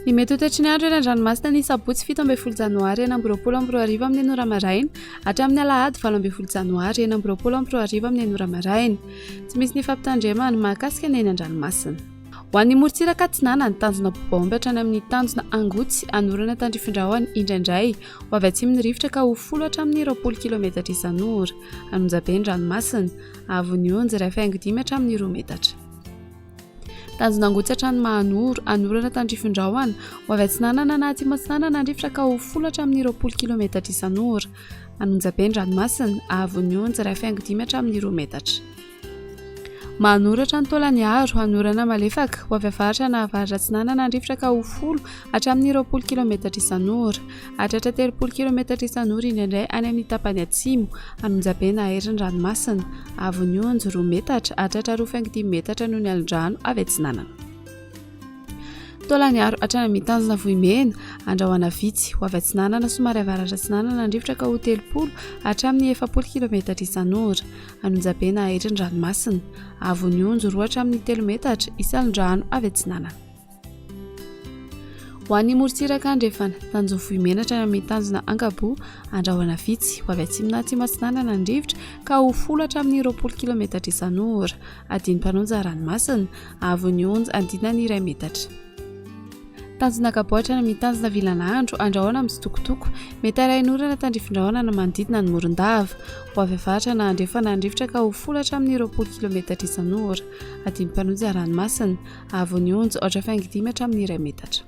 Ny mety ho toetry ny andro eny an-dranomasina ny sabotsy 17 janoary eny amby 20 amin'ny enora maraina hatramin'ny alahady 20 janoary eny amby 20 amin'ny enora maraina. Tsy misy ny fampitandremana mahakasika ny eny an-dranomasina. Ho an'ny morontsiraka Tsinana ny tanjona bobaomby hatrany amin'ny tanjona Angotsy anorana tandrifindrahoana indraindray ho avy atsimo ny rivotra ka ho 10 hatramin'ny 20 km isan'ora. Anonjabe ny ranomasina avon'ny onjy 1.5 hatramin'ny 2 metatra. Tanjona Angotsy hatrany Mahanoro anorana tandrifindrahoana ho avy atsinanana na atsimatsinanana ny rivotra ka ho 10 hatramin'ny 20 km isan'ora. Anonjabe ny ranomasina avon'ny onjy 1.5 hatramin'ny 2 metatra. Mahanoro hatrany Tolagnaro anorana malefaka ho avy avaratra na avaratra atsinanana ny rivotra ka ho 10 hatramin'ny 20 km isan'ora. Hatratra 30 km isan'ora indraindray any amin'ny tapany atsimo. Anonjabe na herin'ny ranomasina avon'ny onjy 2 metatra hatratra 2.5 metatra noho ny alondrano avy atsinanana. Tolagnaro hatrany amin'ny tanjona Vohimena andrahoana vitsy ho avy atsinanana somary avaratra atsinanana ny rivotra ka ho 30 hatramin'ny 40 km isan'ora. Anonjabe na herin'ny ranomasina avon'ny onjy 2 hatramin'ny 3 metatra isan'andrano avy atsinanana. Ho an'ny morontsiraka andrefana tanjona Vohimena hatrany amin'ny tanjona Ankaboa andrahoana vitsy ho avy atsimo na atsimatsinanana ny rivotra ka ho 10 hatramin'ny 20 km isan'ora. Adiny mpanonja ranomasina avon'ny onjy andinany 1 metatra. Tanjona Ankaboa hatrany amin'ny tanjona Vilanandro andrahoana amin'ny sitokotoko mety arahin'orana tandrifindrahoana na manodidina ny morondava ho avy avaratra na andrefana ny rivotra ka ho 10 hatramin'ny 20 km isan'ora. Adiny mpanonja ranomasina avon'ny onjy 4.5 hatramin'ny 1 metatra.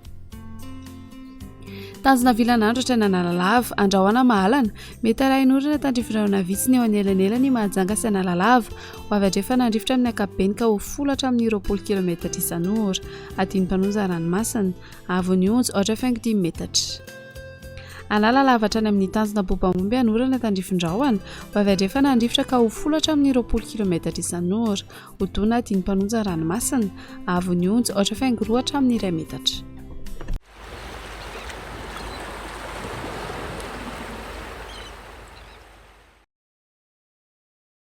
Tanjona Vilanandro hatrany Analalava andrahoana mahalana mety arahin'orana tandrifindrahoana vitsy ny eo anelanelany mahajanga sy Analalava ho avy andrefana ny rivotra amin'ny ankapobeny ka ho 10 hatramin'ny 20 km isan'ora. Adiny mpanonja ranomasina avon'ny onjy 4.5 metatra. Analalava hatrany amin'ny tanjona Bobamomby anorana tandrifindrahoana ho avy andrefana ny rivotra ka ho 10 hatramin'ny 20 km isan'ora. Hodona adiny mpanonja ranomasina avon'ny onjy 4.2 hatramin'ny 1 metatra.